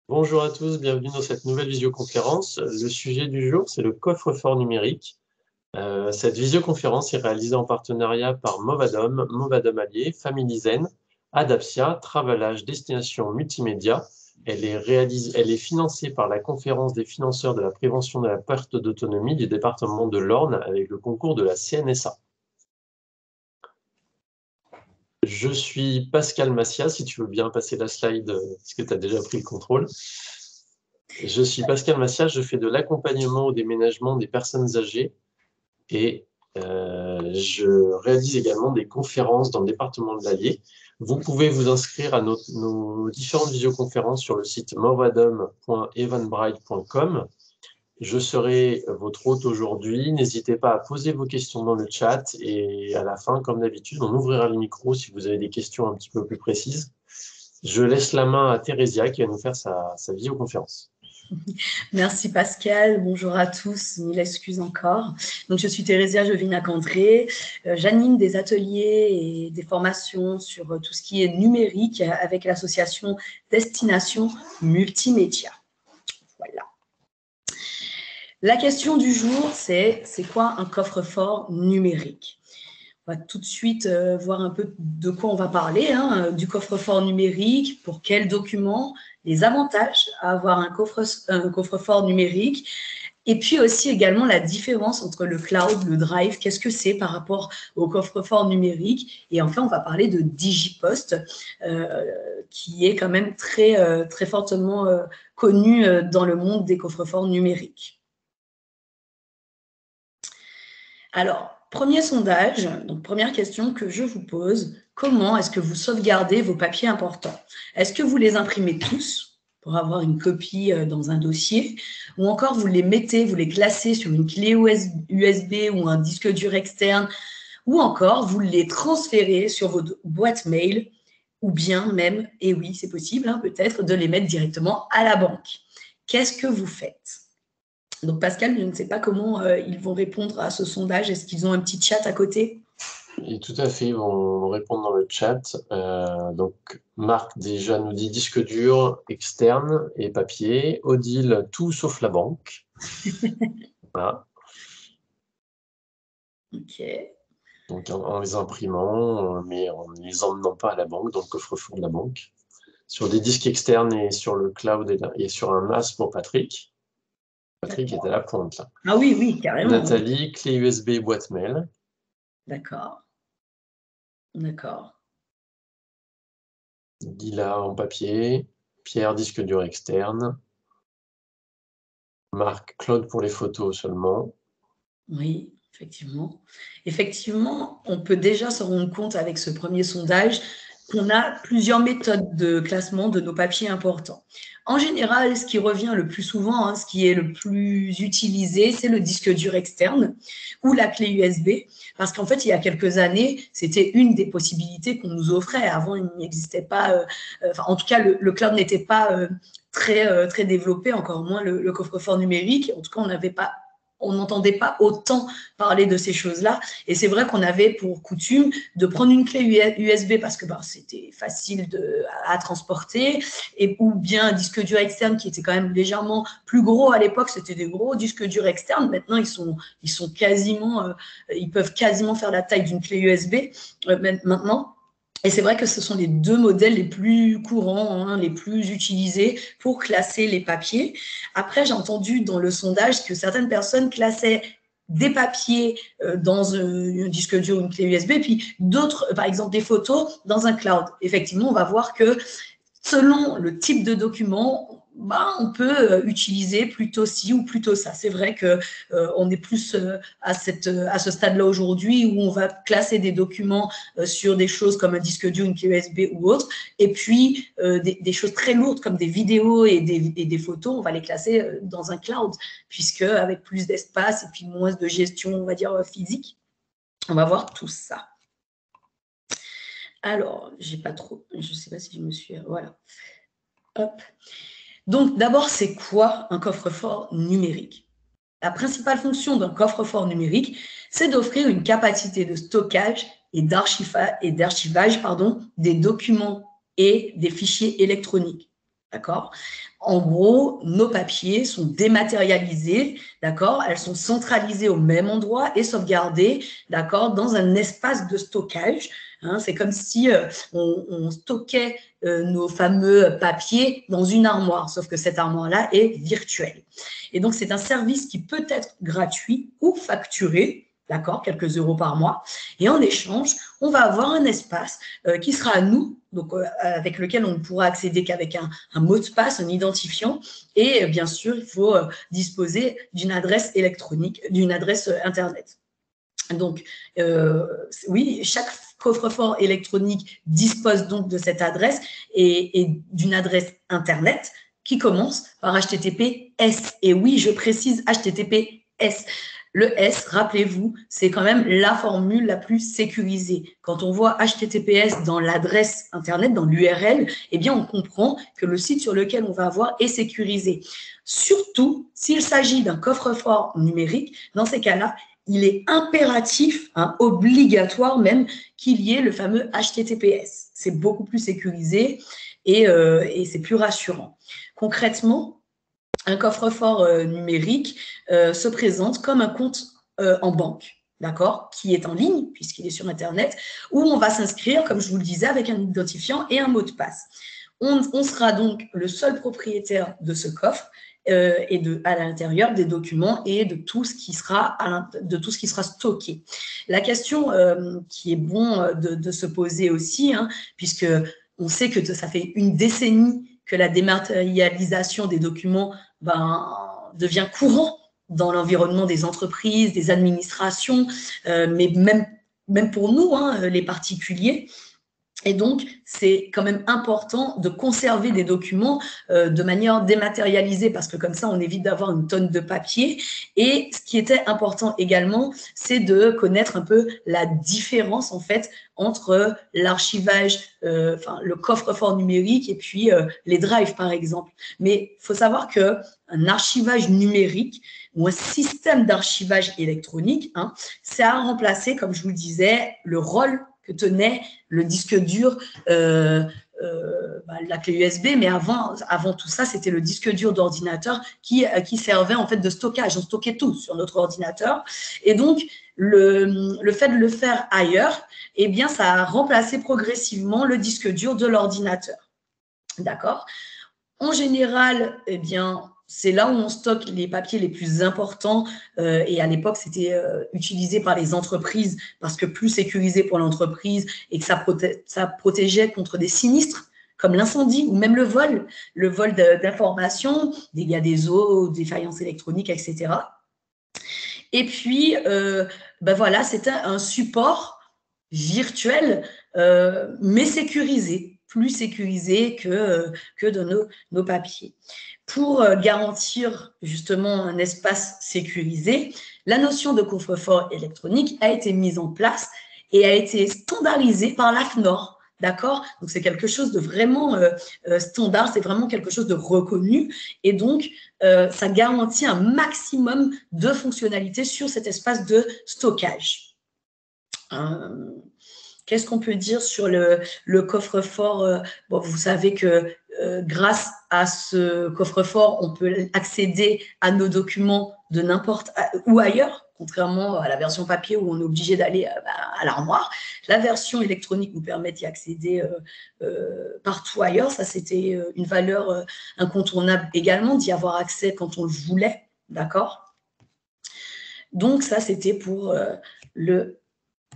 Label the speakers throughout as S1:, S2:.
S1: Bonjour à tous, bienvenue dans cette nouvelle visioconférence. Le sujet du jour, c'est le coffre-fort numérique. Cette visioconférence est réalisée en partenariat par Movadom, Movadom Allié, Familizen, Adaptia, Travelage, Destination Multimédia. Elle est financée par la Conférence des financeurs de la prévention de la perte d'autonomie du département de l'Orne avec le concours de la CNSA. Je suis Pascal Massia, si tu veux bien passer la slide, parce que tu as déjà pris le contrôle. Je suis Pascal Massia, je fais de l'accompagnement au déménagement des personnes âgées et je réalise également des conférences dans le département de l'Allier. Vous pouvez vous inscrire à nos différentes visioconférences sur le site movadom.evanbrite.com. Je serai votre hôte aujourd'hui. N'hésitez pas à poser vos questions dans le chat et à la fin, comme d'habitude, on ouvrira le micro si vous avez des questions un petit peu plus précises. Je laisse la main à Thérésia qui va nous faire sa visioconférence.
S2: Merci Pascal, bonjour à tous, mille excuses encore. Donc je suis Thérésia Jovinac-André, j'anime des ateliers et des formations sur tout ce qui est numérique avec l'association Destination Multimédia. Voilà. La question du jour, c'est quoi un coffre-fort numérique? On va tout de suite voir un peu de quoi on va parler, du coffre-fort numérique, pour quels documents, les avantages à avoir un coffre-fort numérique, et puis aussi également la différence entre le cloud, le drive, qu'est-ce que c'est par rapport au coffre-fort numérique. Et enfin, on va parler de DigiPost, qui est quand même très, très fortement connu dans le monde des coffres-forts numériques. Alors, premier sondage, donc première question que je vous pose, comment est-ce que vous sauvegardez vos papiers importants? Est-ce que vous les imprimez tous pour avoir une copie dans un dossier, ou encore vous les mettez, vous les classez sur une clé USB ou un disque dur externe, ou encore vous les transférez sur votre boîte mail, ou bien même, et oui c'est possible, peut-être de les mettre directement à la banque. Qu'est-ce que vous faites? Donc Pascal, je ne sais pas comment ils vont répondre à ce sondage. Est-ce qu'ils ont un petit chat à côté?
S1: Et tout à fait, ils vont répondre dans le chat. Donc, Marc déjà nous dit disque dur, externe et papier. Odile, tout sauf la banque. Voilà.
S2: Ok.
S1: Donc, en les imprimant, mais en ne les emmenant pas à la banque, dans le coffre-fort de la banque. Sur des disques externes et sur le cloud et sur un NAS pour Patrick. Patrick est à la pointe, là.
S2: Ah oui, oui, carrément.
S1: Nathalie, clé USB, boîte mail.
S2: D'accord. D'accord.
S1: Gila en papier. Pierre, disque dur externe. Marc, Claude pour les photos seulement.
S2: Oui, effectivement. Effectivement, on peut déjà se rendre compte avec ce premier sondage qu'on a plusieurs méthodes de classement de nos papiers importants. En général, ce qui revient le plus souvent, ce qui est le plus utilisé, c'est le disque dur externe ou la clé USB. Parce qu'en fait, il y a quelques années, c'était une des possibilités qu'on nous offrait. Avant, il n'existait pas, en tout cas, le cloud n'était pas très développé, encore moins le coffre-fort numérique. En tout cas, on n'entendait pas autant parler de ces choses-là. Et c'est vrai qu'on avait pour coutume de prendre une clé USB parce que c'était facile à transporter, ou bien un disque dur externe qui était quand même légèrement plus gros. À l'époque, c'était des gros disques durs externes. Maintenant, ils peuvent quasiment faire la taille d'une clé USB maintenant. Et c'est vrai que ce sont les deux modèles les plus courants, les plus utilisés pour classer les papiers. Après, j'ai entendu dans le sondage que certaines personnes classaient des papiers dans un disque dur ou une clé USB, et puis d'autres, par exemple des photos, dans un cloud. Effectivement, on va voir que selon le type de document, on peut utiliser plutôt ci ou plutôt ça. C'est vrai qu'on est plus à ce stade-là aujourd'hui où on va classer des documents sur des choses comme un disque dur, une clé USB ou autre, et puis des choses très lourdes comme des vidéos et des photos, on va les classer dans un cloud, puisque avec plus d'espace et puis moins de gestion, on va dire, physique, on va voir tout ça. Alors, je ne sais pas si je me suis... Voilà. Hop. Donc, d'abord, c'est quoi un coffre-fort numérique? La principale fonction d'un coffre-fort numérique, c'est d'offrir une capacité de stockage et d'archivage des documents et des fichiers électroniques. D'accord? En gros, nos papiers sont dématérialisés, d'accord? Elles sont centralisées au même endroit et sauvegardées, d'accord, dans un espace de stockage. Hein, c'est comme si on stockait nos fameux papiers dans une armoire, sauf que cette armoire-là est virtuelle. Et donc, c'est un service qui peut être gratuit ou facturé, d'accord, quelques euros par mois. Et en échange, on va avoir un espace qui sera à nous, donc avec lequel on ne pourra accéder qu'avec un mot de passe, un identifiant. Et bien sûr, il faut disposer d'une adresse électronique, d'une adresse Internet. Donc, oui, chaque coffre-fort électronique dispose donc de cette adresse et d'une adresse Internet qui commence par HTTPS. Et oui, je précise HTTPS. Le S, rappelez-vous, c'est quand même la formule la plus sécurisée. Quand on voit HTTPS dans l'adresse Internet, dans l'URL, eh bien, on comprend que le site sur lequel on va avoir est sécurisé. Surtout s'il s'agit d'un coffre-fort numérique, dans ces cas-là, il est impératif, hein, obligatoire même, qu'il y ait le fameux HTTPS. C'est beaucoup plus sécurisé et c'est plus rassurant. Concrètement, un coffre-fort numérique se présente comme un compte en banque, d'accord, qui est en ligne, puisqu'il est sur Internet, où on va s'inscrire, comme je vous le disais, avec un identifiant et un mot de passe. On sera donc le seul propriétaire de ce coffre et à l'intérieur des documents et de tout ce qui sera stocké. La question qui est bon de se poser aussi, hein, puisque on sait que ça fait une décennie que la dématérialisation des documents devient courant dans l'environnement des entreprises, des administrations, mais même pour nous, hein, les particuliers. Et donc, c'est quand même important de conserver des documents de manière dématérialisée parce que comme ça, on évite d'avoir une tonne de papier. Et ce qui était important également, c'est de connaître un peu la différence en fait entre l'archivage, le coffre-fort numérique et puis les drives par exemple. Mais il faut savoir qu'un archivage numérique ou un système d'archivage électronique, hein, ça a remplacé, comme je vous le disais, le rôle que tenait le disque dur, la clé USB, mais avant tout ça, c'était le disque dur d'ordinateur qui servait en fait de stockage. On stockait tout sur notre ordinateur. Et donc, le fait de le faire ailleurs, eh bien, ça a remplacé progressivement le disque dur de l'ordinateur. D'accord ? En général, eh bien, c'est là où on stocke les papiers les plus importants et à l'époque, c'était utilisé par les entreprises parce que plus sécurisé pour l'entreprise et que ça protégeait contre des sinistres comme l'incendie ou même le vol d'informations, dégâts des eaux, défaillances électroniques, etc. Et puis, voilà, c'était un support virtuel, mais sécurisé, plus sécurisé que de nos papiers. Pour garantir justement un espace sécurisé, la notion de coffre-fort électronique a été mise en place et a été standardisée par l'AFNOR. D'accord? Donc, c'est quelque chose de vraiment standard, c'est vraiment quelque chose de reconnu. Et donc, ça garantit un maximum de fonctionnalités sur cet espace de stockage. Qu'est-ce qu'on peut dire sur le coffre-fort? Vous savez que grâce à ce coffre-fort, on peut accéder à nos documents de n'importe où ailleurs, contrairement à la version papier où on est obligé d'aller à l'armoire. La version électronique nous permet d'y accéder partout ailleurs. Ça, c'était une valeur incontournable également, d'y avoir accès quand on le voulait. D'accord? Donc, ça, c'était pour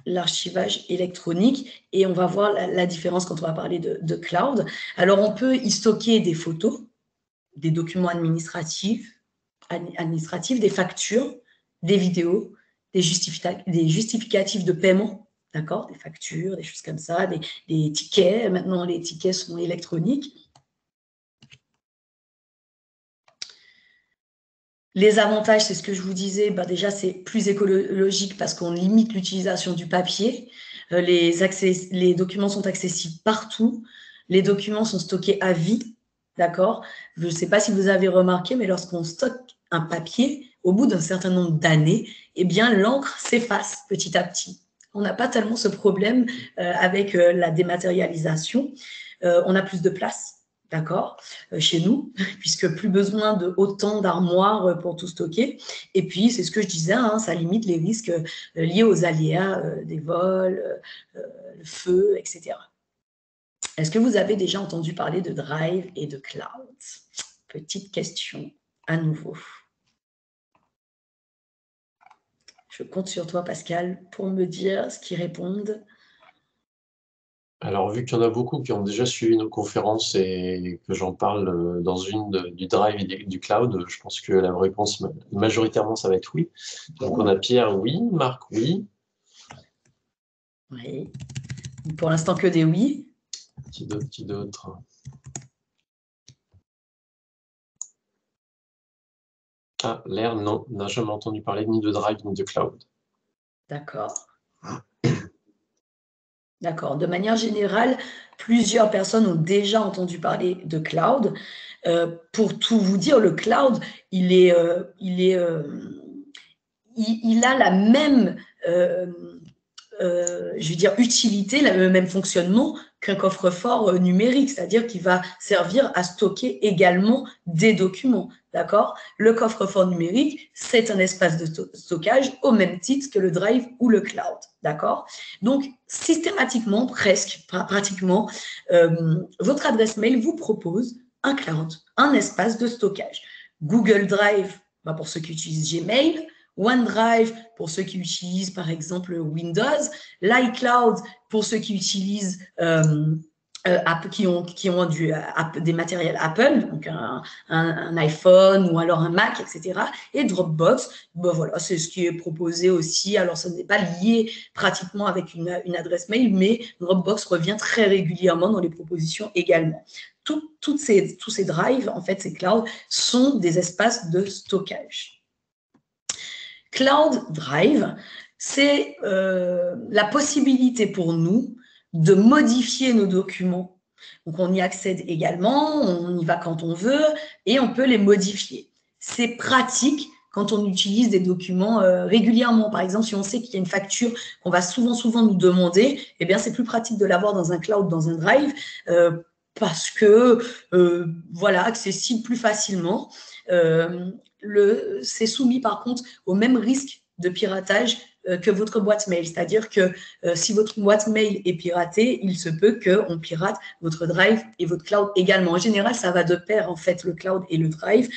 S2: l'archivage électronique et on va voir la différence quand on va parler de cloud. Alors, on peut y stocker des photos, des documents administratifs, des factures, des vidéos, des justificatifs de paiement, d'accord, des factures, des choses comme ça, des tickets. Maintenant, les tickets sont électroniques. Les avantages, c'est ce que je vous disais, déjà c'est plus écologique parce qu'on limite l'utilisation du papier. Les documents sont accessibles partout. Les documents sont stockés à vie, d'accord? Je ne sais pas si vous avez remarqué, mais lorsqu'on stocke un papier, au bout d'un certain nombre d'années, eh bien l'encre s'efface petit à petit. On n'a pas tellement ce problème avec la dématérialisation. On a plus de place. d'accord, chez nous, puisque plus besoin de autant d'armoires pour tout stocker. Et puis, c'est ce que je disais, hein, ça limite les risques liés aux aléas des vols, le feu, etc. Est-ce que vous avez déjà entendu parler de Drive et de Cloud? Petite question à nouveau. Je compte sur toi, Pascal, pour me dire ce qu'ils répondent.
S1: Alors, vu qu'il y en a beaucoup qui ont déjà suivi nos conférences et que j'en parle dans une du Drive et du Cloud, je pense que la réponse, majoritairement, ça va être oui. Donc, on a Pierre, oui. Marc, oui.
S2: Oui. Pour l'instant, que des oui.
S1: Qui d'autre? Ah, l'air, non, n'a jamais entendu parler ni de Drive ni de Cloud.
S2: D'accord. D'accord. De manière générale, plusieurs personnes ont déjà entendu parler de cloud. Pour tout vous dire, le cloud, il a la même, je veux dire, utilité, le même fonctionnement qu'un coffre-fort numérique, c'est-à-dire qu'il va servir à stocker également des documents. D'accord? Le coffre-fort numérique, c'est un espace de stockage au même titre que le Drive ou le Cloud. D'accord? Donc, systématiquement, presque, pratiquement, votre adresse mail vous propose un cloud, un espace de stockage. Google Drive, pour ceux qui utilisent Gmail, OneDrive pour ceux qui utilisent par exemple Windows, l'iCloud pour ceux qui utilisent qui ont des matériels Apple, donc un iPhone ou alors un Mac, etc. Et Dropbox, voilà, c'est ce qui est proposé aussi. Alors, ce n'est pas lié pratiquement avec une adresse mail, mais Dropbox revient très régulièrement dans les propositions également. Tous ces drives, en fait, ces clouds, sont des espaces de stockage. Cloud Drive, c'est la possibilité pour nous de modifier nos documents. Donc, on y accède également, on y va quand on veut et on peut les modifier. C'est pratique quand on utilise des documents régulièrement. Par exemple, si on sait qu'il y a une facture qu'on va souvent nous demander, eh bien, c'est plus pratique de l'avoir dans un cloud, dans un drive, parce que, voilà, accessible plus facilement. C'est soumis par contre au même risque de piratage que votre boîte mail. C'est-à-dire que si votre boîte mail est piratée, il se peut qu'on pirate votre Drive et votre Cloud également. En général, ça va de pair, en fait, le Cloud et le Drive.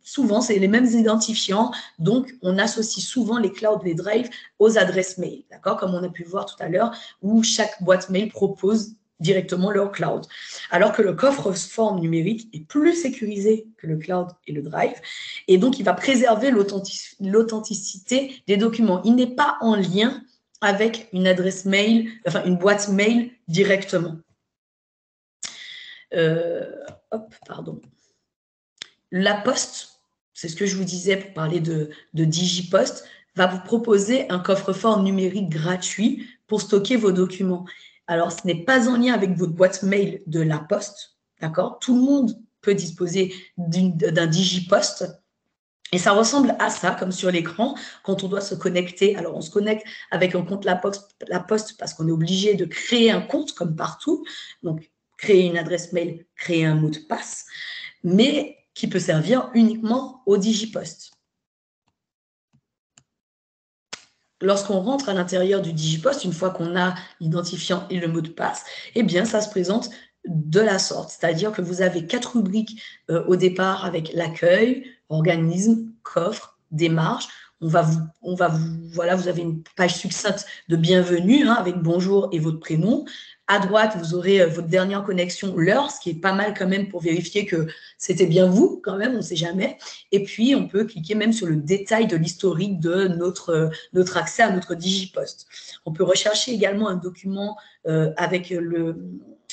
S2: Souvent, c'est les mêmes identifiants. Donc, on associe souvent les Clouds et les Drives aux adresses mail. D'accord? Comme on a pu voir tout à l'heure, où chaque boîte mail propose directement leur cloud. Alors que le coffre-fort numérique est plus sécurisé que le cloud et le drive, et donc il va préserver l'authenticité des documents. Il n'est pas en lien avec une adresse mail, enfin une boîte mail directement. Pardon. La Poste, c'est ce que je vous disais pour parler de DigiPost, va vous proposer un coffre-fort numérique gratuit pour stocker vos documents. Alors, ce n'est pas en lien avec votre boîte mail de la Poste, d'accord? Tout le monde peut disposer d'un DigiPost. Et ça ressemble à ça, comme sur l'écran, quand on doit se connecter. Alors, on se connecte avec un compte La Poste parce qu'on est obligé de créer un compte, comme partout. Donc, créer une adresse mail, créer un mot de passe, mais qui peut servir uniquement au DigiPost. Lorsqu'on rentre à l'intérieur du DigiPost, une fois qu'on a l'identifiant et le mot de passe, eh bien, ça se présente de la sorte. C'est-à-dire que vous avez 4 rubriques au départ avec l'accueil, organisme, coffre, démarche. Voilà, vous avez une page succincte de bienvenue avec bonjour et votre prénom. À droite, vous aurez votre dernière connexion, l'heure, ce qui est pas mal quand même pour vérifier que c'était bien vous, quand même, on ne sait jamais. Et puis, on peut cliquer même sur le détail de l'historique de notre accès à notre DigiPost. On peut rechercher également un document avec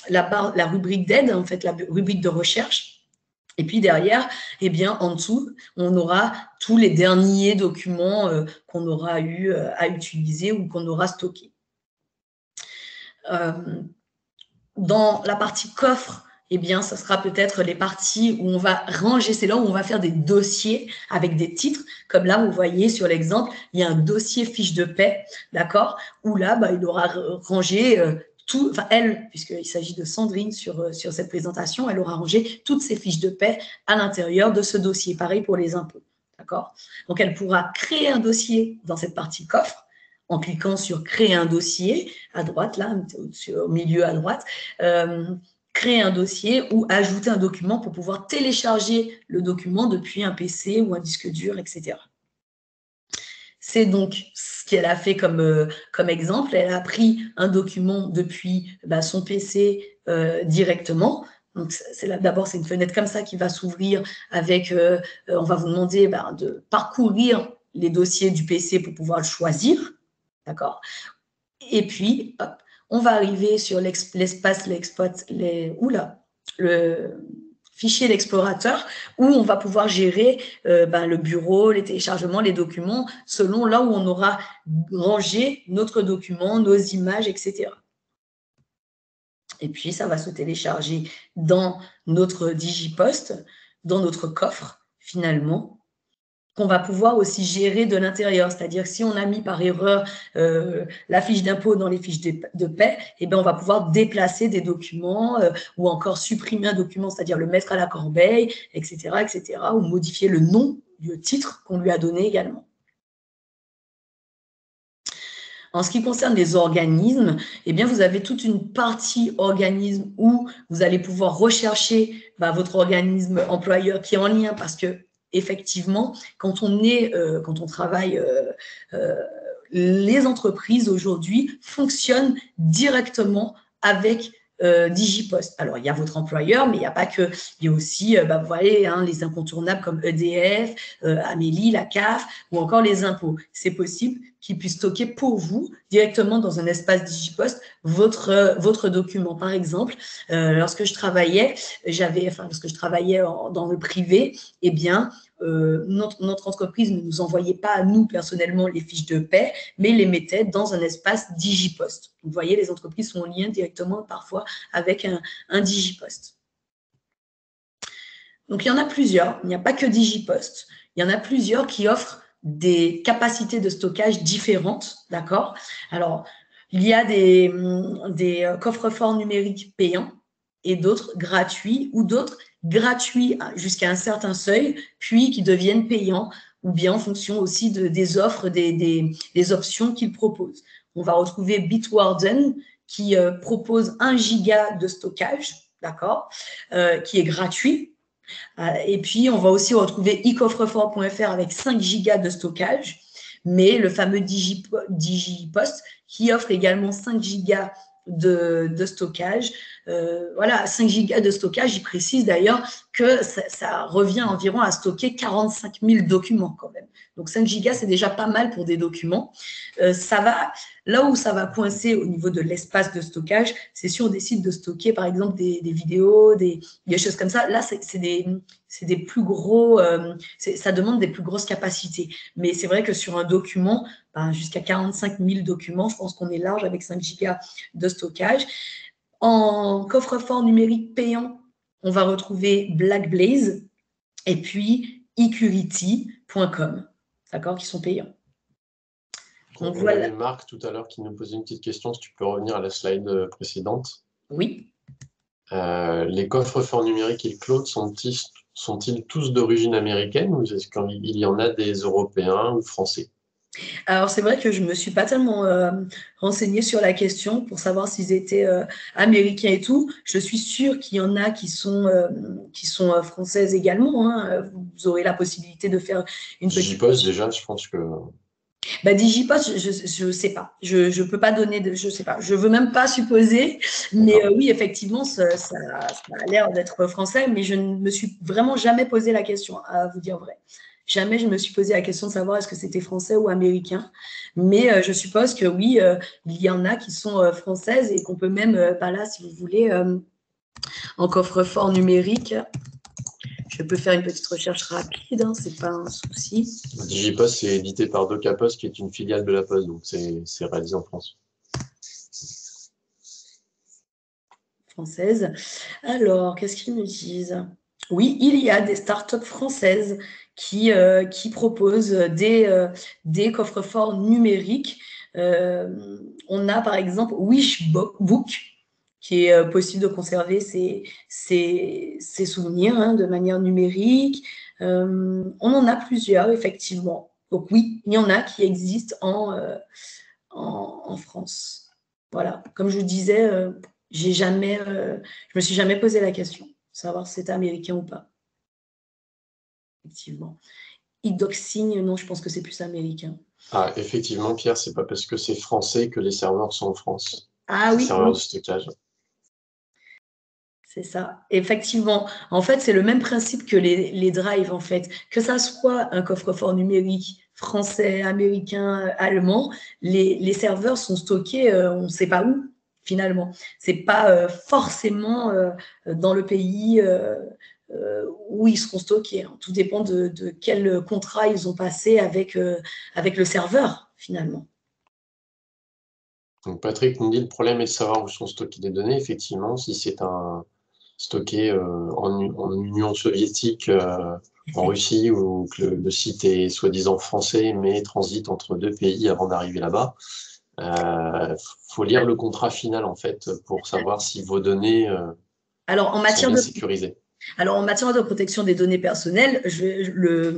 S2: la rubrique d'aide, en fait, la rubrique de recherche. Et puis derrière, eh bien, en dessous, on aura tous les derniers documents qu'on aura eu à utiliser ou qu'on aura stockés. Dans la partie coffre, eh bien, ça sera peut-être les parties où on va ranger, c'est là où on va faire des dossiers avec des titres. Comme là, vous voyez sur l'exemple, il y a un dossier fiche de paie, d'accord? Où là, il aura rangé enfin elle, puisqu'il s'agit de Sandrine sur cette présentation, elle aura rangé toutes ses fiches de paie à l'intérieur de ce dossier. Pareil pour les impôts. D'accord? Donc, elle pourra créer un dossier dans cette partie coffre en cliquant sur « Créer un dossier » à droite, là, au milieu à droite. Créer un dossier ou ajouter un document pour pouvoir télécharger le document depuis un PC ou un disque dur, etc. C'est donc ce qu'elle a fait comme exemple. Elle a pris un document depuis son PC directement. Donc, d'abord, c'est une fenêtre comme ça qui va s'ouvrir avec, on va vous demander de parcourir les dossiers du PC pour pouvoir le choisir. D'accord? Et puis, hop, on va arriver sur l'espace, le fichier d'explorateur où on va pouvoir gérer le bureau, les téléchargements, les documents, selon là où on aura rangé notre document, nos images, etc. Et puis, ça va se télécharger dans notre Digipost, dans notre coffre, finalement, qu'on va pouvoir aussi gérer de l'intérieur. C'est-à-dire que si on a mis par erreur la fiche d'impôt dans les fiches de paie, on va pouvoir déplacer des documents ou encore supprimer un document, c'est-à-dire le mettre à la corbeille, etc., etc., ou modifier le nom du titre qu'on lui a donné également. En ce qui concerne les organismes, vous avez toute une partie organisme où vous allez pouvoir rechercher votre organisme employeur qui est en lien parce que effectivement, quand on travaille, les entreprises aujourd'hui fonctionnent directement avec Digipost. Alors, il y a votre employeur, mais il n'y a pas que. Il y a aussi, vous voyez, les incontournables comme EDF, Amélie, la CAF ou encore les impôts. C'est possible qu'ils puissent stocker pour vous directement dans un espace Digipost votre document. Par exemple, lorsque je travaillais dans le privé, notre entreprise ne nous envoyait pas à nous personnellement les fiches de paie, mais les mettait dans un espace Digipost. Vous voyez, les entreprises sont en lien directement parfois avec un Digipost. Donc, il y en a plusieurs. Il n'y a pas que Digipost. Il y en a plusieurs qui offrent des capacités de stockage différentes, d'accord? Alors, il y a des coffres-forts numériques payants et d'autres gratuits ou d'autres gratuits jusqu'à un certain seuil, puis qui deviennent payants ou bien en fonction aussi des offres, des options qu'ils proposent. On va retrouver Bitwarden qui propose 1 giga de stockage, d'accord, qui est gratuit. Et puis, on va aussi retrouver ecoffrefort.fr avec 5 gigas de stockage, mais le fameux Digipost qui offre également 5 gigas de stockage. Voilà, 5 gigas de stockage, il précise d'ailleurs que ça revient environ à stocker 45 000 documents quand même. Donc 5 gigas, c'est déjà pas mal pour des documents. Là où ça va coincer au niveau de l'espace de stockage, c'est si on décide de stocker par exemple des vidéos, des choses comme ça. Là, c'est des plus gros, ça demande des plus grosses capacités. Mais c'est vrai que sur un document, jusqu'à 45 000 documents, je pense qu'on est large avec 5 gigas de stockage. En coffre-fort numérique payant, on va retrouver Blackblaze et puis ecurity.com, d'accord, qui sont payants.
S1: Donc, on avait Marc tout à l'heure qui nous posait une petite question, si tu peux revenir à la slide précédente.
S2: Oui.
S1: Les coffres-forts numériques et le cloud sont-ils tous d'origine américaine ou est-ce qu'il y en a des Européens ou Français?
S2: Alors, c'est vrai que je ne me suis pas tellement renseignée sur la question pour savoir s'ils étaient américains et tout. Je suis sûre qu'il y en a qui sont françaises également. Hein. Vous aurez la possibilité de faire une petite...
S1: Digipost, déjà, je pense que...
S2: Digipost, je ne sais pas. Je ne peux pas donner de... Je ne sais pas. Je ne veux même pas supposer. Mais oui, effectivement, ça a l'air d'être français. Mais je ne me suis vraiment jamais posé la question, à vous dire vrai. Jamais je me suis posé la question de savoir est-ce que c'était français ou américain. Mais je suppose que oui, il y en a qui sont françaises et qu'on peut même, là, si vous voulez, en coffre-fort numérique, je peux faire une petite recherche rapide, hein, c'est pas un souci.
S1: Digipost, c'est édité par DocaPost, qui est une filiale de la Poste, donc c'est réalisé en France.
S2: Française. Alors, qu'est-ce qu'ils me disent ? Oui, il y a des startups françaises qui proposent des coffres-forts numériques. On a par exemple Wishbook, qui est possible de conserver ses souvenirs hein, de manière numérique. On en a plusieurs, effectivement. Donc oui, il y en a qui existent en France. Voilà, comme je vous disais, je me suis jamais posé la question, de savoir si c'était américain ou pas. Effectivement. Idoxing, non, je pense que c'est plus américain.
S1: Ah, effectivement, Pierre, c'est pas parce que c'est français que les serveurs sont en France.
S2: Ah
S1: les
S2: oui,
S1: serveurs
S2: oui.
S1: de stockage.
S2: C'est ça. Effectivement. En fait, c'est le même principe que les drives, en fait. Que ça soit un coffre-fort numérique français, américain, allemand, les serveurs sont stockés, on ne sait pas où, finalement. Ce n'est pas forcément dans le pays où ils seront stockés. Tout dépend de quel contrat ils ont passé avec le serveur, finalement.
S1: Donc Patrick nous dit le problème est de savoir où sont stockées les données. Effectivement, si c'est stocké en Union soviétique, en Russie, ou que le site est soi-disant français, mais transite entre deux pays avant d'arriver là-bas, faut lire le contrat final, en fait, pour savoir si vos données sont bien sécurisées.
S2: Alors, en matière de protection des données personnelles,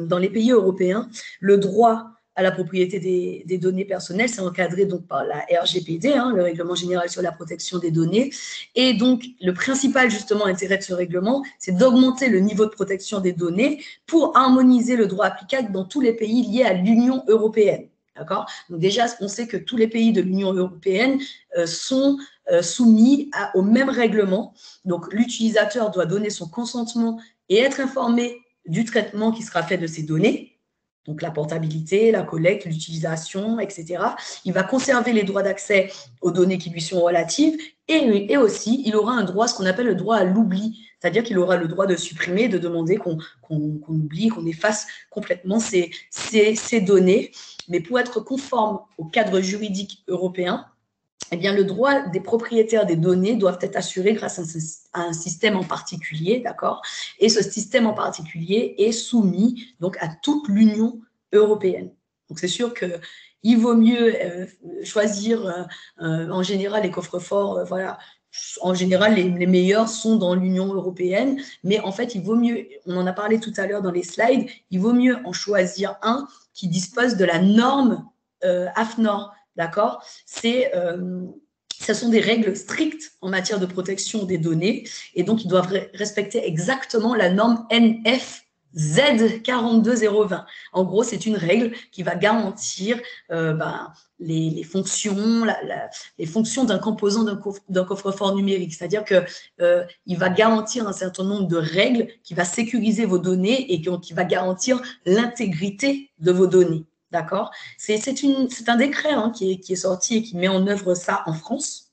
S2: dans les pays européens, le droit à la propriété des données personnelles, c'est encadré donc par la RGPD, hein, le Règlement général sur la protection des données. Et donc, le principal justement intérêt de ce règlement, c'est d'augmenter le niveau de protection des données pour harmoniser le droit applicable dans tous les pays liés à l'Union européenne. D'accord ? Donc déjà, on sait que tous les pays de l'Union européenne sont soumis au même règlement. Donc, l'utilisateur doit donner son consentement et être informé du traitement qui sera fait de ces données. Donc, la portabilité, la collecte, l'utilisation, etc. Il va conserver les droits d'accès aux données qui lui sont relatives et aussi, il aura un droit, ce qu'on appelle le droit à l'oubli. C'est-à-dire qu'il aura le droit de supprimer, de demander qu'on oublie, qu'on efface complètement ces données. Mais pour être conforme au cadre juridique européen, eh bien, le droit des propriétaires des données doivent être assurés grâce à un système en particulier, d'accord ? Et ce système en particulier est soumis donc à toute l'Union européenne. Donc, c'est sûr qu'il vaut mieux choisir, en général, les coffres-forts, voilà. En général, les meilleurs sont dans l'Union européenne, mais en fait, il vaut mieux, on en a parlé tout à l'heure dans les slides, il vaut mieux en choisir un qui dispose de la norme AFNOR. D'accord ? Ce sont des règles strictes en matière de protection des données et donc ils doivent respecter exactement la norme NFZ 42020. En gros, c'est une règle qui va garantir les fonctions, les fonctions d'un composant d'un coffre-fort numérique. C'est-à-dire qu'il va garantir un certain nombre de règles qui va sécuriser vos données et qui va garantir l'intégrité de vos données. D'accord ? C'est un décret hein, qui est sorti et qui met en œuvre ça en France.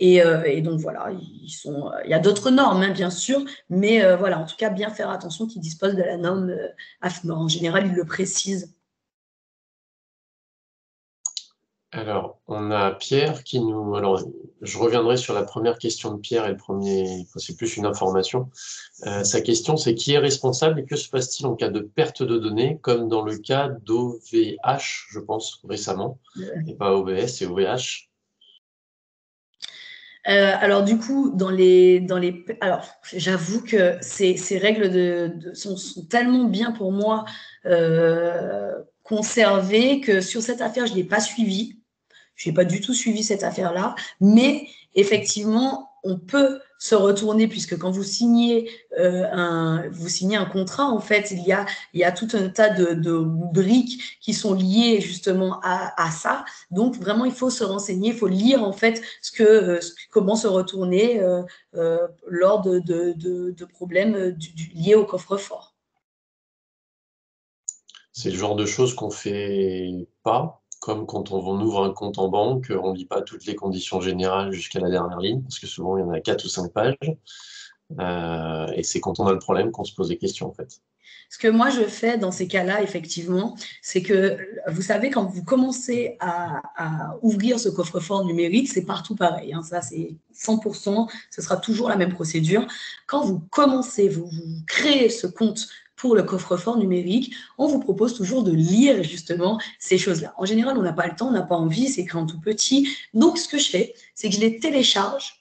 S2: Et donc, voilà, il y a d'autres normes, hein, bien sûr, mais voilà, en tout cas, bien faire attention qu'ils disposent de la norme AFNOR. En général, ils le précisent.
S1: Alors, on a Pierre qui nous... Alors, je reviendrai sur la première question de Pierre et le premier... C'est plus une information. Sa question, c'est qui est responsable et que se passe-t-il en cas de perte de données, comme dans le cas d'OVH, je pense, récemment, et pas OVS, c'est OVH.
S2: Alors du coup, alors j'avoue que ces règles sont tellement bien pour moi conservées que sur cette affaire, je l'ai pas suivie. Je n'ai pas du tout suivi cette affaire-là, mais effectivement, on peut se retourner puisque quand vous signez un contrat, en fait, il y a tout un tas de briques qui sont liées justement à ça. Donc, vraiment, il faut se renseigner, il faut lire en fait comment se retourner lors de problèmes liés au coffre-fort.
S1: C'est le genre de choses qu'on ne fait pas. Comme quand on ouvre un compte en banque, on ne lit pas toutes les conditions générales jusqu'à la dernière ligne, parce que souvent, il y en a 4 ou 5 pages. Et c'est quand on a le problème qu'on se pose des questions, en fait.
S2: Ce que moi, je fais dans ces cas-là, effectivement, c'est que, vous savez, quand vous commencez à ouvrir ce coffre-fort numérique, c'est partout pareil. Hein, ça, c'est 100%, ce sera toujours la même procédure. Quand vous commencez, vous créez ce compte pour le coffre-fort numérique, on vous propose toujours de lire justement ces choses-là. En général, on n'a pas le temps, on n'a pas envie, c'est écrit en tout petit. Donc, ce que je fais, c'est que je les télécharge.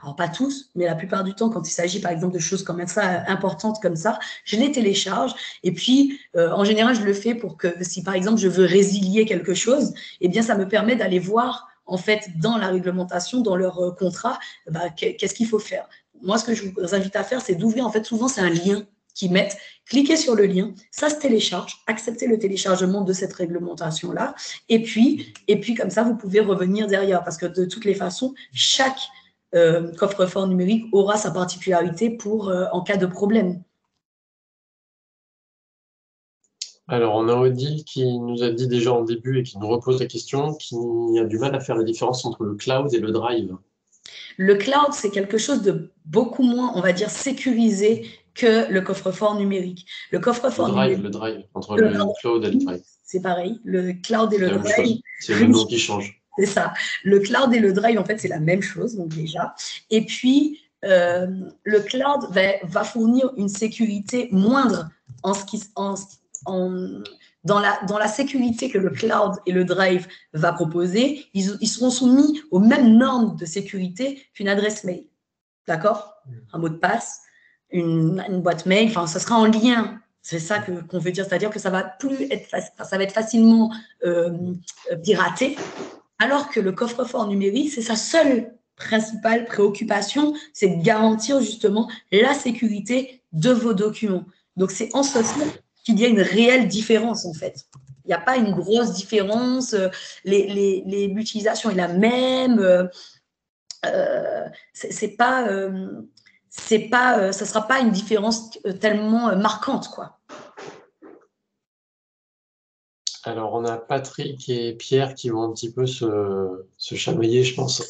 S2: Alors pas tous, mais la plupart du temps, quand il s'agit par exemple de choses comme ça, importantes comme ça, je les télécharge. Et puis, en général, je le fais pour que si par exemple je veux résilier quelque chose, eh bien, ça me permet d'aller voir en fait dans la réglementation, dans leur contrat, qu'est-ce qu'il faut faire. Moi, ce que je vous invite à faire, c'est d'ouvrir, en fait, souvent c'est un lien qu'ils mettent, cliquez sur le lien, ça se télécharge, acceptez le téléchargement de cette réglementation-là, et puis comme ça, vous pouvez revenir derrière, parce que de toutes les façons, chaque coffre-fort numérique aura sa particularité pour en cas de problème.
S1: Alors, on a Odile qui nous a dit déjà en début et qui nous repose la question, qui a du mal à faire la différence entre le cloud et le drive.
S2: Le cloud, c'est quelque chose de beaucoup moins, on va dire, sécurisé que le coffre-fort numérique. Le coffre-fort numérique.
S1: Le drive, entre le cloud et le drive.
S2: C'est pareil, le cloud et le drive.
S1: C'est le nom qui change.
S2: C'est ça. Le cloud et le drive, en fait, c'est la même chose, donc déjà. Et puis, le cloud va fournir une sécurité moindre dans la sécurité que le cloud et le drive va proposer. Ils seront soumis aux mêmes normes de sécurité qu'une adresse mail. D'accord? Un mot de passe, une boîte mail, enfin, ça sera en lien. C'est ça qu'on veut dire, c'est-à-dire que ça va être facilement piraté, alors que le coffre-fort numérique, c'est sa seule principale préoccupation, c'est de garantir justement la sécurité de vos documents. Donc, c'est en ce sens qu'il y a une réelle différence, en fait. Il n'y a pas une grosse différence, l'utilisation est la même, ça sera pas une différence tellement marquante, quoi.
S1: Alors, on a Patrick et Pierre qui vont un petit peu se chamailler, je pense.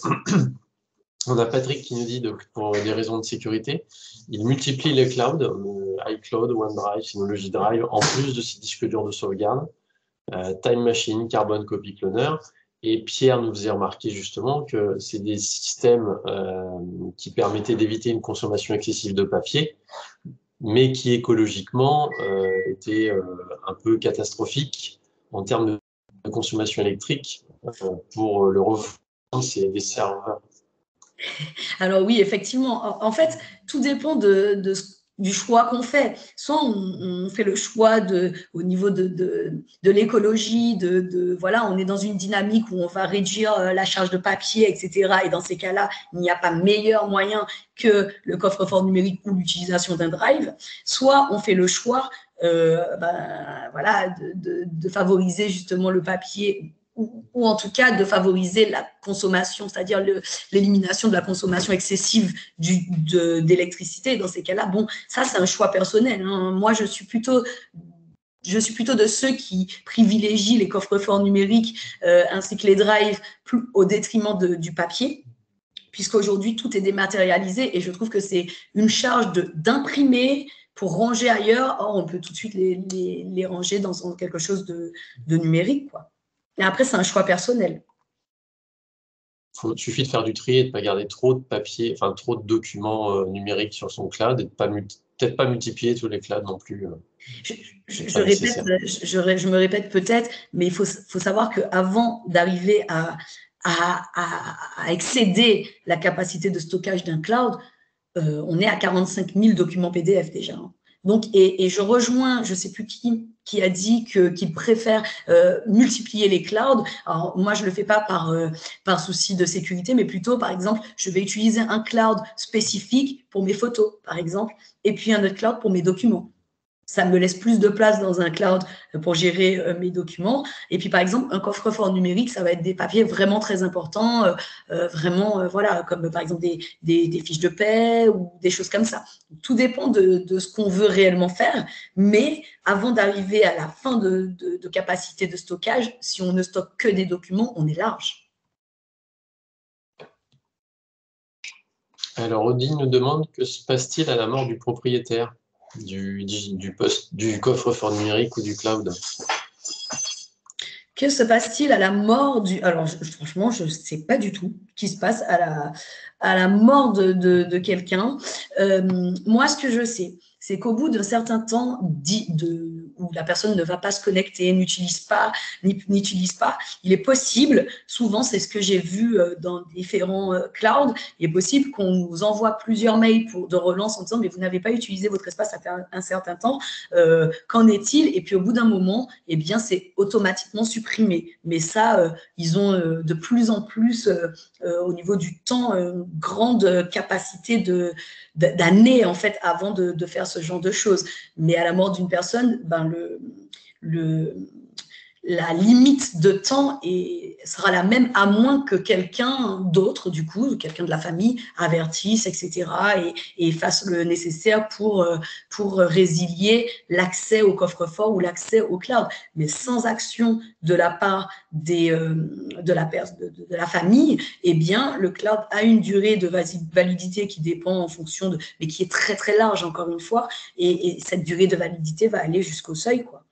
S1: On a Patrick qui nous dit, donc, pour des raisons de sécurité, il multiplie les clouds, iCloud, OneDrive, Synology Drive, en plus de ses disques durs de sauvegarde, Time Machine, Carbon Copy Cloner. Et Pierre nous faisait remarquer justement que c'est des systèmes qui permettaient d'éviter une consommation excessive de papier, mais qui écologiquement étaient un peu catastrophiques en termes de consommation électrique pour le refroidissement des serveurs.
S2: Alors oui, effectivement. En fait, tout dépend du choix qu'on fait. Soit on fait le choix au niveau de l'écologie, voilà, on est dans une dynamique où on va réduire la charge de papier, etc. Et dans ces cas-là, il n'y a pas meilleur moyen que le coffre-fort numérique ou l'utilisation d'un drive. Soit on fait le choix voilà, de favoriser justement le papier ou en tout cas de favoriser la consommation, c'est-à-dire l'élimination de la consommation excessive d'électricité. Dans ces cas-là, bon, ça c'est un choix personnel, hein. Moi, je suis plutôt de ceux qui privilégient les coffres-forts numériques ainsi que les drives au détriment du papier, puisqu'aujourd'hui tout est dématérialisé et je trouve que c'est une charge d'imprimer pour ranger ailleurs. Or, on peut tout de suite les ranger dans quelque chose de numérique, quoi. Et après, c'est un choix personnel.
S1: Il suffit de faire du tri et de ne pas garder trop de papier, enfin trop de documents numériques sur son cloud et de peut-être pas multiplier tous les clouds non plus.
S2: Je me répète peut-être, mais il faut savoir qu'avant d'arriver à excéder la capacité de stockage d'un cloud, on est à 45 000 documents PDF déjà, hein. Donc, et je rejoins, je ne sais plus qui a dit qu'il préfère multiplier les clouds. Alors, moi, je ne le fais pas par souci de sécurité, mais plutôt, par exemple, je vais utiliser un cloud spécifique pour mes photos, par exemple, et puis un autre cloud pour mes documents. Ça me laisse plus de place dans un cloud pour gérer mes documents. Et puis, par exemple, un coffre-fort numérique, ça va être des papiers vraiment très importants, voilà, comme par exemple des fiches de paie ou des choses comme ça. Tout dépend de ce qu'on veut réellement faire. Mais avant d'arriver à la fin de capacité de stockage, si on ne stocke que des documents, on est large.
S1: Alors, Odile nous demande que se passe-t-il à la mort du propriétaire du coffre-fort numérique ou du cloud?
S2: Que se passe-t-il à la mort du... Alors, franchement, je ne sais pas du tout ce qui se passe à la mort de quelqu'un. Moi, ce que je sais, c'est qu'au bout d'un certain temps où la personne ne va pas se connecter, n'utilise pas, il est possible, souvent c'est ce que j'ai vu dans différents clouds, il est possible qu'on nous envoie plusieurs mails de relance en disant mais vous n'avez pas utilisé votre espace ça fait un certain temps, qu'en est-il? Et puis au bout d'un moment, eh bien c'est automatiquement supprimé. Mais ça, ils ont de plus en plus au niveau du temps une grande capacité d'années en fait avant de faire ce genre de choses. Mais à la mort d'une personne, ben la limite de temps sera la même, à moins que quelqu'un d'autre, du coup, quelqu'un de la famille, avertisse, etc., et fasse le nécessaire pour résilier l'accès au coffre-fort ou l'accès au cloud. Mais sans action de la part de la famille, eh bien, le cloud a une durée de validité qui dépend en fonction mais qui est très, très large, encore une fois, et cette durée de validité va aller jusqu'au seuil, quoi.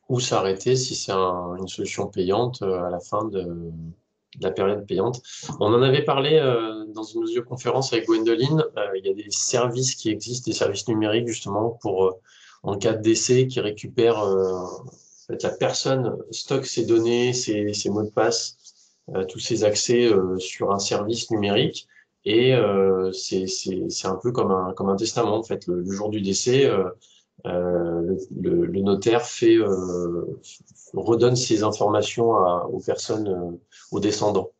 S1: Ou s'arrêter si c'est une solution payante à la fin de la période payante. On en avait parlé dans une visioconférence avec Gwendoline. Il y a des services qui existent, des services numériques justement pour, en cas de décès, qui récupèrent, en fait, la personne stocke ses données, ses mots de passe, tous ses accès sur un service numérique. Et c'est un peu comme un testament, en fait. Le jour du décès, le notaire redonne ces informations aux personnes, aux descendants.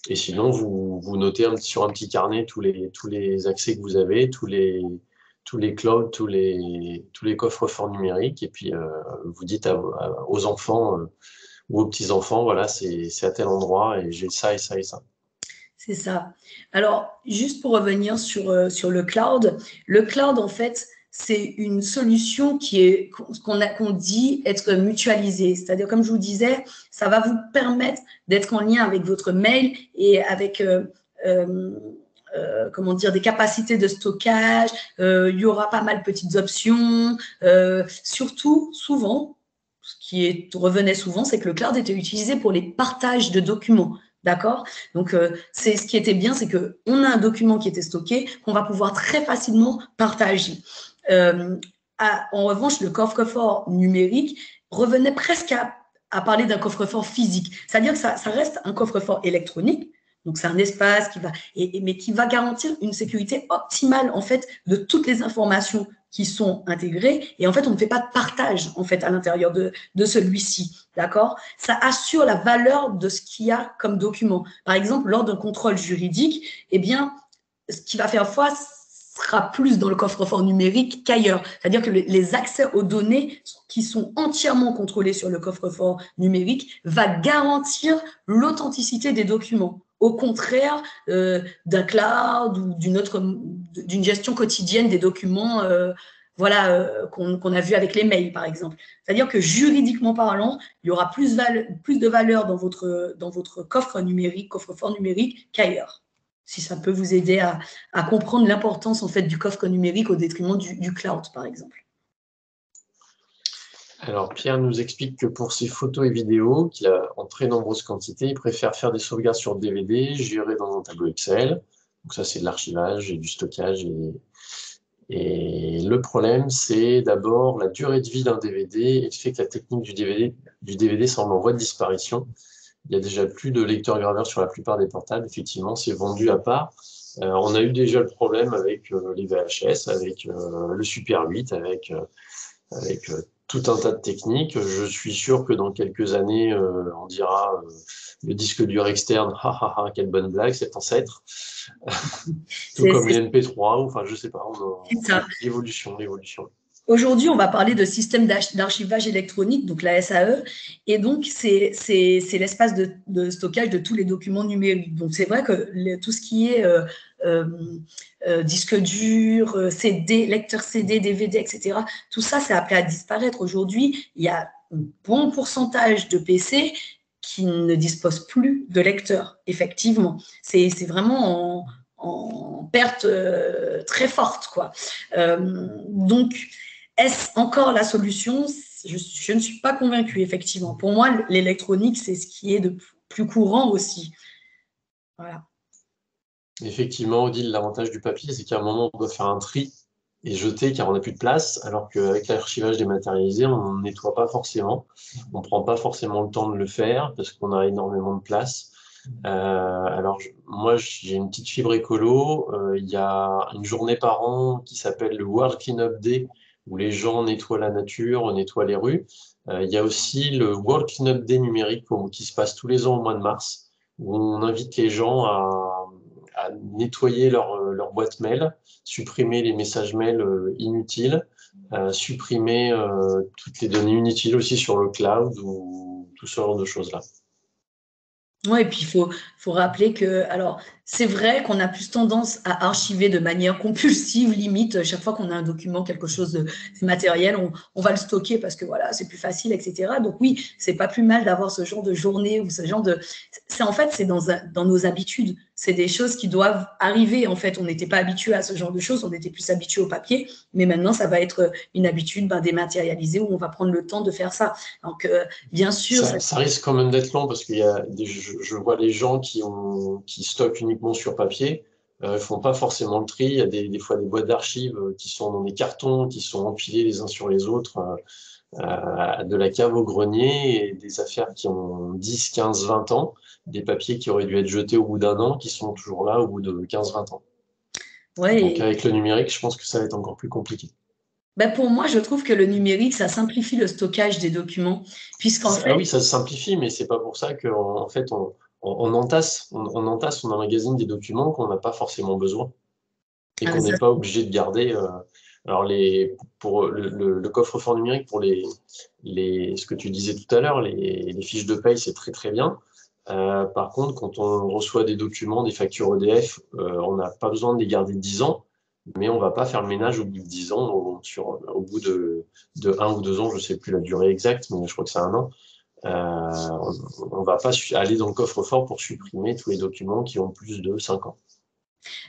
S1: Et sinon, vous notez sur un petit carnet tous les accès que vous avez, tous les clouds, tous les coffres-forts numériques, et puis vous dites aux enfants ou aux petits-enfants, voilà, c'est à tel endroit, et j'ai ça et ça et ça.
S2: C'est ça. Alors, juste pour revenir sur le cloud, en fait, c'est une solution qu'on dit être mutualisée. C'est-à-dire, comme je vous disais, ça va vous permettre d'être en lien avec votre mail et avec comment dire, des capacités de stockage. Il y aura pas mal de petites options. Surtout, souvent, revenait souvent, c'est que le cloud était utilisé pour les partages de documents. D'accord? Donc, ce qui était bien, c'est qu'on a un document qui était stocké, qu'on va pouvoir très facilement partager. En revanche, le coffre-fort numérique revenait presque à parler d'un coffre-fort physique. C'est-à-dire que ça reste un coffre-fort électronique, donc c'est un espace mais qui va garantir une sécurité optimale en fait de toutes les informations qui sont intégrées. Et en fait, on ne fait pas de partage en fait à l'intérieur de celui-ci. D'accord? Ça assure la valeur de ce qu'il y a comme document. Par exemple, lors d'un contrôle juridique, eh bien, ce qui va faire foi sera plus dans le coffre-fort numérique qu'ailleurs. C'est-à-dire que les accès aux données qui sont entièrement contrôlés sur le coffre-fort numérique va garantir l'authenticité des documents. Au contraire d'un cloud ou d'une gestion quotidienne des documents qu'on a vu avec les mails, par exemple. C'est-à-dire que juridiquement parlant, il y aura plus de valeur dans votre coffre-fort numérique qu'ailleurs. Si ça peut vous aider à comprendre l'importance en fait du coffre numérique au détriment du cloud, par exemple.
S1: Alors, Pierre nous explique que pour ses photos et vidéos, qu'il a en très nombreuses quantités, il préfère faire des sauvegardes sur DVD, gérer dans un tableau Excel. Donc ça, c'est de l'archivage et du stockage. Et le problème, c'est d'abord la durée de vie d'un DVD et le fait que la technique du DVD semble en voie de disparition. Il y a déjà plus de lecteurs-graveurs sur la plupart des portables. Effectivement, c'est vendu à part. On a eu déjà le problème avec les VHS, avec le Super 8, avec tout un tas de techniques. Je suis sûr que dans quelques années, on dira le disque dur externe, quelle bonne blague, cet ancêtre. Tout comme les MP3, enfin, je sais pas, l'évolution.
S2: Aujourd'hui, on va parler de système d'archivage électronique, donc la SAE, et donc c'est l'espace de stockage de tous les documents numériques. Donc c'est vrai que tout ce qui est disque dur, CD, lecteur CD, DVD, etc., tout ça, c'est appelé à disparaître. Aujourd'hui, il y a un bon pourcentage de PC qui ne disposent plus de lecteur, effectivement. C'est vraiment en perte très forte, quoi. Donc, est-ce encore la solution? Je ne suis pas convaincue, effectivement. Pour moi, l'électronique, c'est ce qui est de plus courant aussi. Voilà.
S1: Effectivement, Odile, l'avantage du papier, c'est qu'à un moment, on doit faire un tri et jeter car on n'a plus de place, alors qu'avec l'archivage dématérialisé, on ne nettoie pas forcément. On ne prend pas forcément le temps de le faire parce qu'on a énormément de place. Alors, moi, j'ai une petite fibre écolo. Il y a une journée par an qui s'appelle le World Cleanup Day, où les gens nettoient la nature, nettoient les rues. Il y a aussi le World Cleanup Day numérique qui se passe tous les ans au mois de mars, où on invite les gens à nettoyer leur boîte mail, supprimer les messages mails inutiles, supprimer toutes les données inutiles aussi sur le cloud ou tout ce genre de choses-là.
S2: Ouais, et puis faut rappeler que, alors, c'est vrai qu'on a plus tendance à archiver de manière compulsive, limite, chaque fois qu'on a un document, quelque chose de matériel, on va le stocker parce que voilà, c'est plus facile, etc. Donc oui, c'est pas plus mal d'avoir ce genre de journée ou ce genre de. En fait, c'est dans nos habitudes. C'est des choses qui doivent arriver. En fait, on n'était pas habitué à ce genre de choses, on était plus habitué au papier, mais maintenant, ça va être une habitude dématérialisée où on va prendre le temps de faire ça. Donc, bien sûr,
S1: ça risque quand même d'être long parce qu'il y a je vois les gens qui stockent uniquement sur papier, font pas forcément le tri. Il y a des fois des boîtes d'archives qui sont dans des cartons, qui sont empilés les uns sur les autres, de la cave au grenier, et des affaires qui ont 10, 15, 20 ans, des papiers qui auraient dû être jetés au bout d'un an, qui sont toujours là au bout de 15, 20 ans. Donc
S2: ouais.
S1: avec le numérique, je pense que ça va être encore plus compliqué.
S2: Ben pour moi, je trouve que le numérique, ça simplifie le stockage des documents, puisqu'en
S1: Ah
S2: fait,
S1: oui, ça se simplifie, mais c'est pas pour ça qu'en en fait, on entasse, on entasse, on emmagasine des documents qu'on n'a pas forcément besoin et qu'on n'est
S2: ça,
S1: pas obligé de garder. Alors, pour le coffre-fort numérique, pour ce que tu disais tout à l'heure, les fiches de paye, c'est très très bien. Par contre, quand on reçoit des documents, des factures EDF, on n'a pas besoin de les garder 10 ans, mais on va pas faire le ménage au bout de 10 ans, au bout de 1 ou 2 ans, je sais plus la durée exacte, mais je crois que c'est 1 an. On ne va pas aller dans le coffre-fort pour supprimer tous les documents qui ont plus de 5 ans.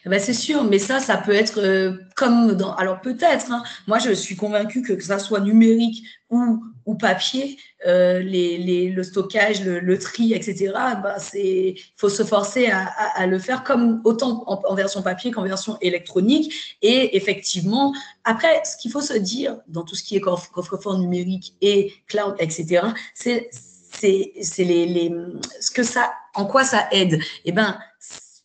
S2: ben c'est sûr, mais ça peut être comme dans. Alors peut-être, hein, moi je suis convaincue que ça soit numérique ou papier, le stockage, le tri, etc. Ben il faut se forcer à le faire comme autant en version papier qu'en version électronique. Et effectivement, après, ce qu'il faut se dire dans tout ce qui est coffre-fort numérique et cloud, etc., c'est ce que ça, en quoi ça aide. Eh ben,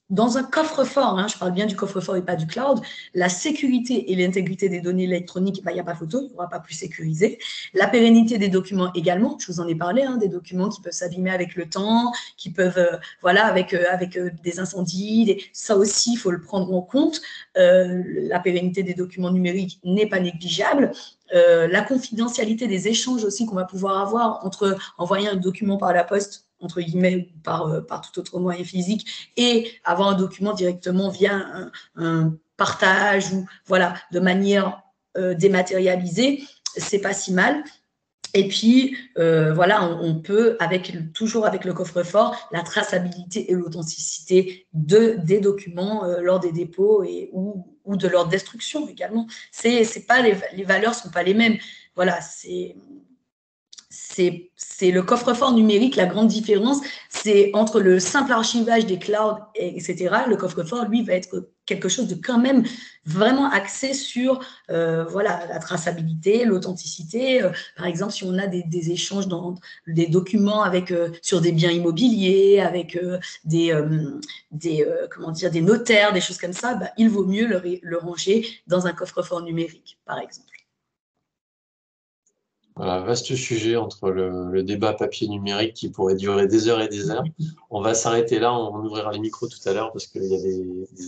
S2: dans un coffre-fort, hein, je parle bien du coffre-fort et pas du cloud, la sécurité et l'intégrité des données électroniques, il n'y a pas photo, il n'y aura pas plus sécurisé. La pérennité des documents également, je vous en ai parlé, hein, des documents qui peuvent s'abîmer avec le temps, qui peuvent, voilà, avec des incendies, ça aussi, il faut le prendre en compte. La pérennité des documents numériques n'est pas négligeable. La confidentialité des échanges aussi qu'on va pouvoir avoir entre envoyer un document par la poste, entre guillemets, ou par tout autre moyen physique, et avoir un document directement via un partage ou voilà, de manière dématérialisée, c'est pas si mal. Et puis, voilà, on peut, toujours avec le coffre-fort, la traçabilité et l'authenticité des documents lors des dépôts ou de leur destruction également. C'est pas les valeurs sont pas les mêmes. Voilà, c'est le coffre-fort numérique, la grande différence, c'est entre le simple archivage des clouds, etc. Le coffre-fort, lui, va être quelque chose de quand même vraiment axé sur voilà, la traçabilité, l'authenticité. Par exemple, si on a des échanges dans des documents sur des biens immobiliers, avec comment dire, des notaires, des choses comme ça, bah, il vaut mieux le ranger dans un coffre-fort numérique, par exemple.
S1: Voilà, vaste sujet entre le débat papier numérique qui pourrait durer des heures et des heures. On va s'arrêter là, on ouvrira les micros tout à l'heure parce qu'il y a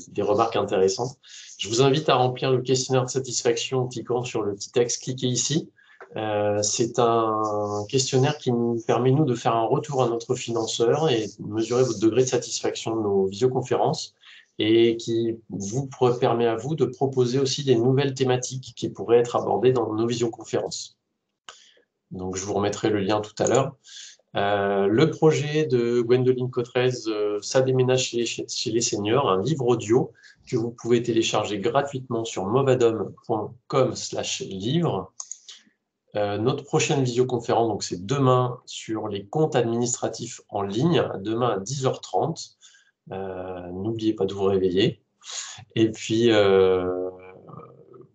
S1: des remarques intéressantes. Je vous invite à remplir le questionnaire de satisfaction en cliquant sur le petit texte, cliquez ici. C'est un questionnaire qui nous permet, nous, de faire un retour à notre financeur et de mesurer votre degré de satisfaction de nos visioconférences et qui vous permet à vous de proposer aussi des nouvelles thématiques qui pourraient être abordées dans nos visioconférences. Donc, je vous remettrai le lien tout à l'heure. Le projet de Gwendoline Cotrez, Ça déménage chez les seniors, un livre audio que vous pouvez télécharger gratuitement sur movadom.com/livre. Notre prochaine visioconférence, c'est demain sur les comptes administratifs en ligne, demain à 10h30. N'oubliez pas de vous réveiller. Et puis,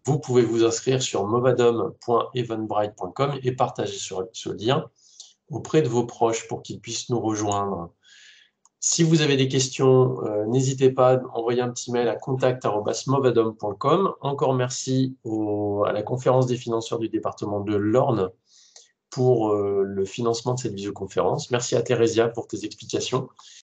S1: vous pouvez vous inscrire sur movadom.eventbrite.com et partager ce lien auprès de vos proches pour qu'ils puissent nous rejoindre. Si vous avez des questions, n'hésitez pas à envoyer un petit mail à contact@movadom.com. Encore merci à la conférence des financeurs du département de l'Orne pour le financement de cette visioconférence. Merci à Thérésia pour tes explications.